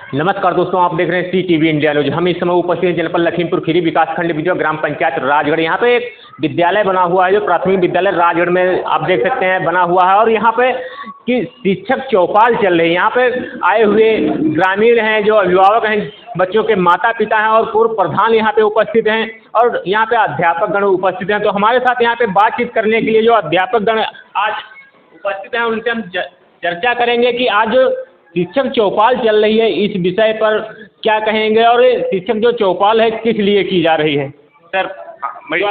नमस्कार दोस्तों, आप देख रहे हैं CTV इंडिया न्यूज। हम इस समय उपस्थित हैं जनपद लखीमपुर खीरी विकासखंड बिजवा ग्राम पंचायत राजगढ़। यहाँ पे एक विद्यालय बना हुआ है जो प्राथमिक विद्यालय राजगढ़ में आप देख सकते हैं बना हुआ है। और यहाँ पे कि शिक्षक चौपाल चल रही है। यहाँ पे आए हुए ग्रामीण हैं, जो अभिभावक हैं, बच्चों के माता पिता हैं और पूर्व प्रधान यहाँ पे उपस्थित हैं और यहाँ पे अध्यापक गण उपस्थित हैं। तो हमारे साथ यहाँ पे बातचीत करने के लिए जो अध्यापक गण आज उपस्थित हैं उनसे हम चर्चा करेंगे कि आज शिक्षक चौपाल चल रही है, इस विषय पर क्या कहेंगे और शिक्षक जो चौपाल है किस लिए की जा रही है। सर भाई,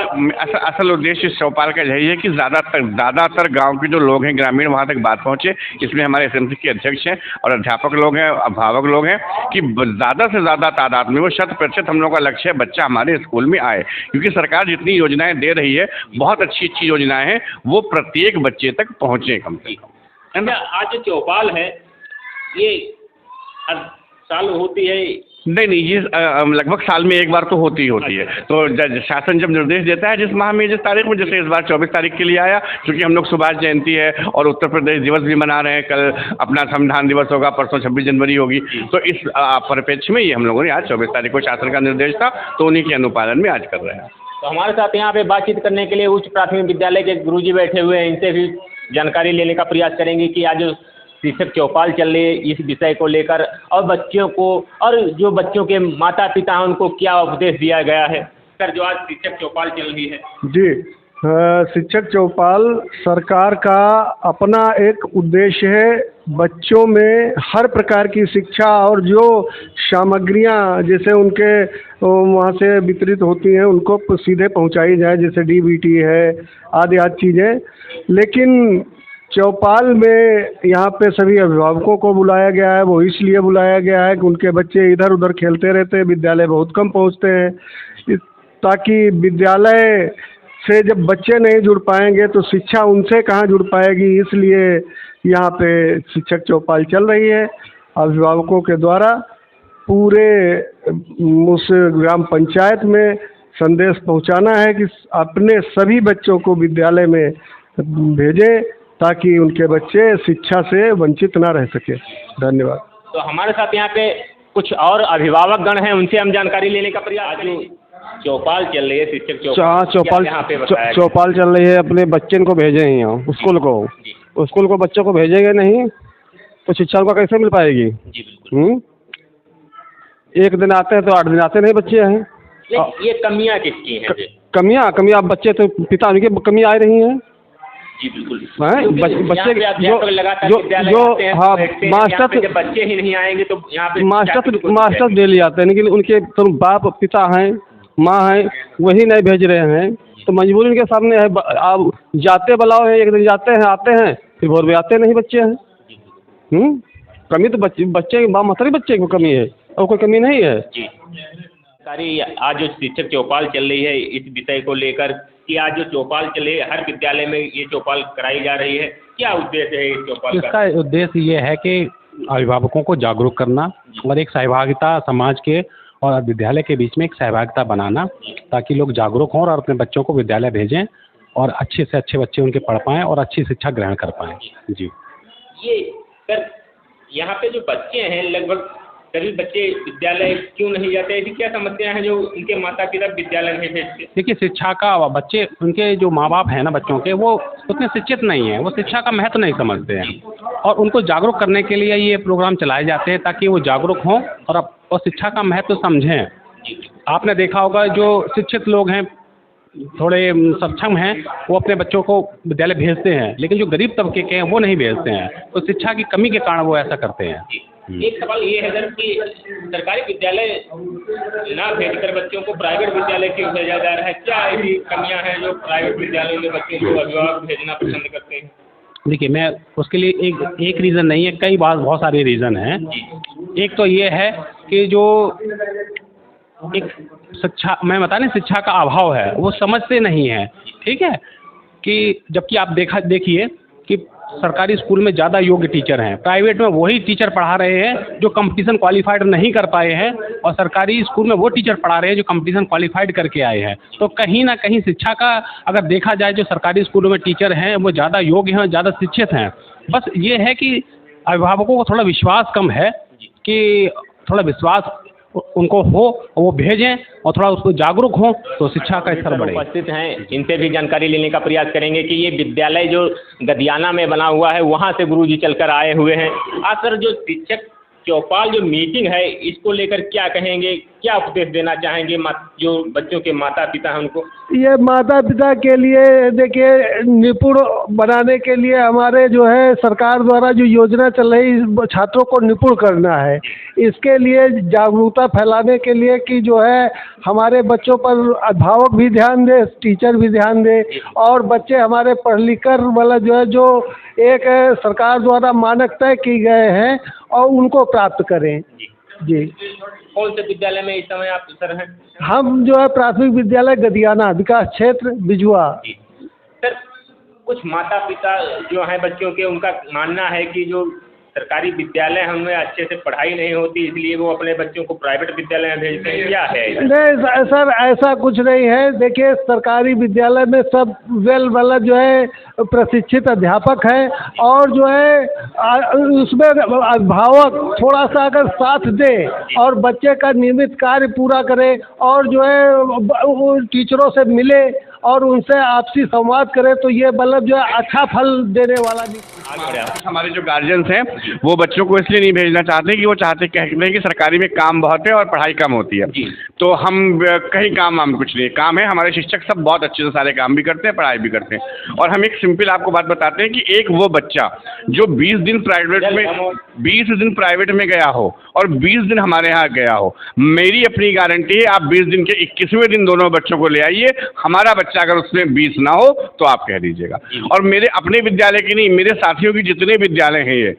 असल उद्देश्य इस चौपाल का यही है कि ज़्यादातर गांव के जो लोग हैं ग्रामीण वहां तक बात पहुंचे। इसमें हमारे SMC के अध्यक्ष हैं और अध्यापक लोग हैं, अभिभावक लोग हैं कि ज़्यादा से ज़्यादा तादाद में वो 100% हम लोग का लक्ष्य है बच्चा हमारे स्कूल में आए, क्योंकि सरकार जितनी योजनाएं दे रही है, बहुत अच्छी योजनाएं हैं, वो प्रत्येक बच्चे तक पहुँचे कम से कम, है ना। आज जो चौपाल है ये हर साल होती है? नहीं, ये लगभग साल में एक बार तो होती है। तो शासन जब निर्देश देता है जिस माह में जिस तारीख में, जैसे इस बार 24 तारीख के लिए आया, क्योंकि हम लोग सुभाष जयंती है और उत्तर प्रदेश दिवस भी मना रहे हैं। कल अपना संविधान दिवस होगा, परसों 26 जनवरी होगी। तो इस परिप्रेक्ष्य में ये हम लोगों ने आज 24 तारीख को शासन का निर्देश था, तो उन्हीं के अनुपालन में आज कर रहे हैं। तो हमारे साथ यहाँ पे बातचीत करने के लिए उच्च प्राथमिक विद्यालय के गुरुजी बैठे हुए हैं। इनसे भी जानकारी लेने का प्रयास करेंगे कि आज शिक्षक चौपाल चल रही है इस विषय को लेकर और बच्चों को और जो बच्चों के माता पिता हैं उनको क्या उपदेश दिया गया है। सर, जो आज शिक्षक चौपाल चल रही है जी, शिक्षक चौपाल सरकार का अपना एक उद्देश्य है, बच्चों में हर प्रकार की शिक्षा और जो सामग्रियां जैसे उनके वहाँ से वितरित होती हैं उनको सीधे पहुंचाई जाए, जैसे DBT है आदि चीज़ें। लेकिन चौपाल में यहाँ पे सभी अभिभावकों को बुलाया गया है। वो इसलिए बुलाया गया है कि उनके बच्चे इधर उधर खेलते रहते हैं, विद्यालय बहुत कम पहुँचते हैं, ताकि विद्यालय से जब बच्चे नहीं जुड़ पाएंगे तो शिक्षा उनसे कहाँ जुड़ पाएगी। इसलिए यहाँ पे शिक्षक चौपाल चल रही है। अभिभावकों के द्वारा पूरे उस ग्राम पंचायत में संदेश पहुँचाना है कि अपने सभी बच्चों को विद्यालय में भेजें ताकि उनके बच्चे शिक्षा से वंचित ना रह सके। धन्यवाद। तो हमारे साथ यहाँ पे कुछ और अभिभावक गण हैं, उनसे हम जानकारी लेने का प्रयास। चौपाल चल रही है शिक्षक चौपाल चल रही है। अपने बच्चे को भेजे हैं यहाँ स्कूल को बच्चों को भेजेंगे नहीं तो शिक्षा उनको कैसे मिल पाएगी। जी बिल्कुल। एक दिन आते हैं तो 8 दिन आते नहीं बच्चे हैं। ये कमियाँ किसकी हैं? कमियाँ बच्चे तो पिता उनकी कमियाँ आ रही हैं। जी बिल्कुल। बच्चे जो हाँ मास्टर बच्चे ही नहीं आएंगे तो यहाँ पे मास्टर डेली आते हैं, लेकिन उनके तो बाप पिता हैं, माँ हैं, वही नहीं भेज रहे हैं। तो मजबूरी उनके सामने है। आप जाते बुलाओ है, एक दिन जाते हैं आते हैं, फिर भोर में आते नहीं बच्चे हैं। कमी तो बच्चे मतलब बच्चे को कमी है और कोई कमी नहीं है। जी आज जो शिक्षक चौपाल चल रही है इस विषय को लेकर कि आज जो चौपाल चले हर विद्यालय में ये चौपाल कराई जा रही है, क्या उद्देश्य है इस चौपाल का? इसका उद्देश्य ये है कि अभिभावकों को जागरूक करना और एक सहभागिता समाज के और विद्यालय के बीच में एक सहभागिता बनाना, ताकि लोग जागरूक हों और अपने बच्चों को विद्यालय भेजें और अच्छे से अच्छे बच्चे उनके पढ़ पाएँ और अच्छी शिक्षा ग्रहण कर पाएँ। जी, ये सर यहाँ पे जो बच्चे हैं लगभग सभी बच्चे विद्यालय क्यों नहीं जाते? ऐसी क्या समस्या है जो उनके माता पिता विद्यालय नहीं भेजते? देखिए, शिक्षा का बच्चे उनके जो माँ बाप हैं ना बच्चों के, वो उतने शिक्षित नहीं हैं, वो शिक्षा का महत्व नहीं समझते हैं और उनको जागरूक करने के लिए ये प्रोग्राम चलाए जाते हैं ताकि वो जागरूक हों और शिक्षा का महत्व समझें। आपने देखा होगा जो शिक्षित लोग हैं, थोड़े सक्षम हैं, वो अपने बच्चों को विद्यालय भेजते हैं, लेकिन जो गरीब तबके के हैं वो नहीं भेजते हैं। तो शिक्षा की कमी के कारण वो ऐसा करते हैं। एक सवाल ये है सर कि सरकारी विद्यालय ना भेजकर बच्चों को प्राइवेट विद्यालय क्यों भेजा जा रहा है? क्या ऐसी कमियां हैं जो प्राइवेट विद्यालयों में बच्चों को अभिभावक भेजना पसंद करते हैं? देखिए, मैं उसके लिए एक रीज़न नहीं है, कई बहुत सारे रीज़न हैं। एक तो ये है कि जो एक शिक्षा मैं बता नहीं शिक्षा का अभाव है, वो समझते नहीं है। ठीक है, कि जबकि आप देखिए कि सरकारी स्कूल में ज़्यादा योग्य टीचर हैं, प्राइवेट में वही टीचर पढ़ा रहे हैं जो कंपटीशन क्वालिफाइड नहीं कर पाए हैं और सरकारी स्कूल में वो टीचर पढ़ा रहे हैं जो कंपटीशन क्वालिफाइड करके आए हैं। तो कहीं ना कहीं शिक्षा का अगर देखा जाए, जो सरकारी स्कूलों में टीचर हैं वो ज़्यादा योग्य हैं, ज़्यादा शिक्षित हैं। बस ये है कि अभिभावकों को थोड़ा विश्वास कम है कि थोड़ा विश्वास उनको हो और वो भेजें और थोड़ा उसको जागरूक हों तो शिक्षा का स्तर बढ़ेगा। उपस्थित हैं, इनसे भी जानकारी लेने का प्रयास करेंगे कि ये विद्यालय जो गदियाना में बना हुआ है वहाँ से गुरुजी चलकर आए हुए हैं। आज सर जो शिक्षक चौपाल जो मीटिंग है इसको लेकर क्या कहेंगे, क्या उपदेश देना चाहेंगे जो बच्चों के माता पिता हैं उनको? ये माता पिता के लिए देखिए निपुण बनाने के लिए हमारे जो है सरकार द्वारा जो योजना चल रही छात्रों को निपुण करना है, इसके लिए जागरूकता फैलाने के लिए कि जो है हमारे बच्चों पर अभिभावक भी ध्यान दे, टीचर भी ध्यान दे और बच्चे हमारे पढ़ लिख कर वाला जो है जो एक सरकार द्वारा मानक तय किए गए हैं और उनको प्राप्त करें। जी, कौन से विद्यालय में इस समय आप सर हैं? हम जो है प्राथमिक विद्यालय गदियाना विकास क्षेत्र बिजुआ। सर कुछ माता पिता जो हैं बच्चों के, उनका मानना है कि जो सरकारी विद्यालय हैं उनमें अच्छे से पढ़ाई नहीं होती इसलिए वो अपने बच्चों को प्राइवेट विद्यालय में भेजते हैं, क्या है? नहीं सर, ऐसा कुछ नहीं है। देखिए सरकारी विद्यालय में सब वेल वाला जो है प्रशिक्षित अध्यापक हैं और जो है उसमें अभिभावक थोड़ा सा अगर साथ दे और बच्चे का नियमित कार्य पूरा करे और जो है टीचरों से मिले और उनसे आपसी संवाद करें तो ये मतलब जो है अच्छा फल देने वाला भी। हमारे जो गार्जियंस हैं वो बच्चों को इसलिए नहीं भेजना चाहते कि वो कहते हैं कि सरकारी में काम बहुत है और पढ़ाई कम होती है। तो हम कहीं काम कुछ नहीं, काम है। हमारे शिक्षक सब बहुत अच्छे से सारे काम भी करते हैं, पढ़ाई भी करते हैं। और हम एक सिंपल आपको बात बताते हैं कि एक वो बच्चा जो 20 दिन प्राइवेट में गया हो और 20 दिन हमारे यहाँ गया हो, मेरी अपनी गारंटी है आप 20 दिन के 21वें दिन दोनों बच्चों को ले आइए, हमारा बच्चा अगर उसमें 20 ना हो तो आप कह दीजिएगा। और मेरे अपने विद्यालय की नहीं, मेरे साथियों की जितने विद्यालय हैं ये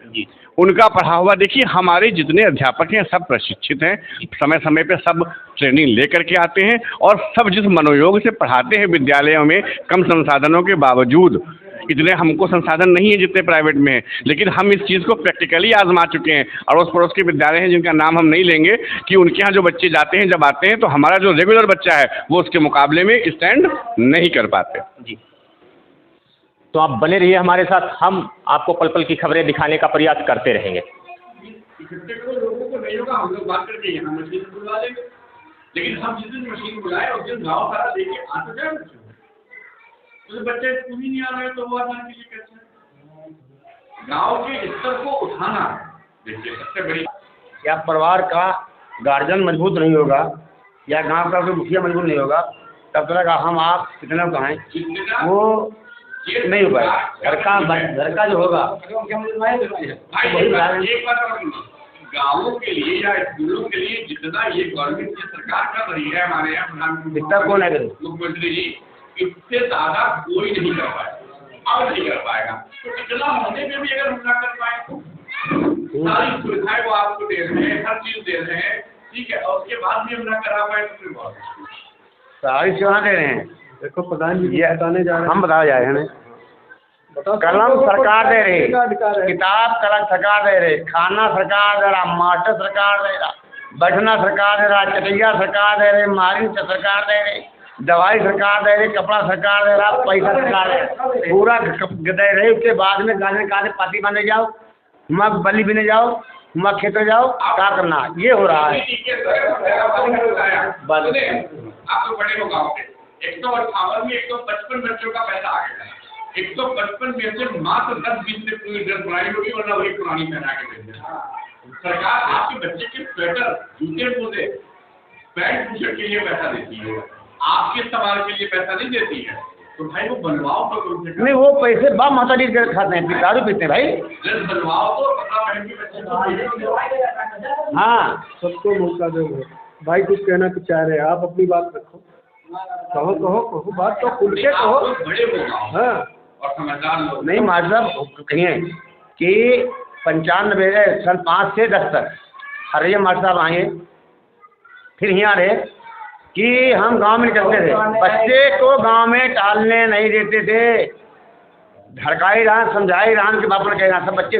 उनका पढ़ा हुआ देखिए, हमारे जितने अध्यापक हैं सब प्रशिक्षित हैं, समय समय पे सब ट्रेनिंग लेकर के आते हैं और सब जिस मनोयोग से पढ़ाते हैं विद्यालयों में, कम संसाधनों के बावजूद, इतने हमको संसाधन नहीं है जितने प्राइवेट में हैं, लेकिन हम इस चीज़ को प्रैक्टिकली आजमा चुके हैं। अड़ोस पड़ोस के विद्यालय हैं जिनका नाम हम नहीं लेंगे कि उनके यहाँ जो बच्चे जाते हैं, जब आते हैं तो हमारा जो रेगुलर बच्चा है वो उसके मुकाबले में स्टैंड नहीं कर पाते। जी, तो आप बने रहिए हमारे साथ, हम आपको पल पल की खबरें दिखाने का प्रयास करते रहेंगे। लोगों को नहीं होगा, हम लोग बात करके यहाँ मशीन बुला लेंगे, लेकिन हम जिस दिन मशीन बुलाए उस दिन गाँव सारा देखे आ तो जाए तो बच्चे स्कूल ही नहीं आ रहे तो वो आसान के लिए कैसे? गाँव के स्तर को उठाना देखिए सबसे बड़ी। या परिवार का गार्जियन मजबूत नहीं होगा या गांव का कोई मुखिया मजबूत नहीं होगा, तब तक हम आप कितने कहें वो नहीं हो पाएगा। घर का जो होगा गाँवों के लिए या स्कूलों के लिए जितना ये गवर्नमेंट की सरकार कर रही है, हमारे यहाँ प्रधानमंत्री कौन है मुख्यमंत्री जी, इससे ज्यादा कोई नहीं कर पाएगा, अब नहीं कर पाएगा। तो इतना होने में भी अगर हम ना कर पाए तो सारी सुविधाएं वो आपको दे रहे हैं, हर चीज दे रहे हैं, ठीक है, और उसके बाद भी हम ना करा पाए तो फिर बहुत सारी सेवा दे रहे हैं। देखो प्रधान जी ये बताने जा रहे हैं, हम बता जा रहे हैं, कलम सरकार दे रही, किताब कलम सरकार दे रही, खाना सरकार दे रहा, मास्टर सरकार दे रहा, बैठना सरकार दे रहा, चटैया सरकार दे रही, मारी सरकार दे रही, दवाई सरकार दे रही, कपड़ा सरकार दे रहा, पैसा सरकार दे रही, पूरा दे रही। उसके बाद में गाने कहा पाती बने जाओ, मग बलि बिने जाओ, मग खेत जाओ, क्या करना ये हो रहा है। आपको बड़े लोग आओगे 158 में 155 बच्चों का पैसा आ गया है, 155 में से मात्र 10-20 से पूरी ड्रेस बनाई होगी, वरना वही पुरानी पहना के दे देगी। सरकार आपके बच्चे के स्वेटर, जूते मोजे, पैंट टी शर्ट के लिए पैसा देती है, आपके सवाल के लिए पैसा नहीं देती है। तो भाई वो बनवाओ तो नहीं, वो पैसे बाप माता जी खाते हैं, दारू पीते हैं भाई। ड्रेस बनवाओ तो कपड़ा पहन के बच्चे। हाँ, सबको मौका दो भाई। कुछ कहना तो चाह रहे हैं आप, अपनी बात रखो, कहो बात तो खुल के कहो। बड़े लोग हाँ और समझदार लोग नहीं मतलब कहिए कि 95 सन 5 से 10 तक हरिया मास्टर साहब आए, फिर यहाँ रहे कि हम गांव में निकलते थे, बच्चे को गांव में टालने नहीं देते थे, धड़काई रहा, समझाई रहा कि बाप ने कहना, सब बच्चे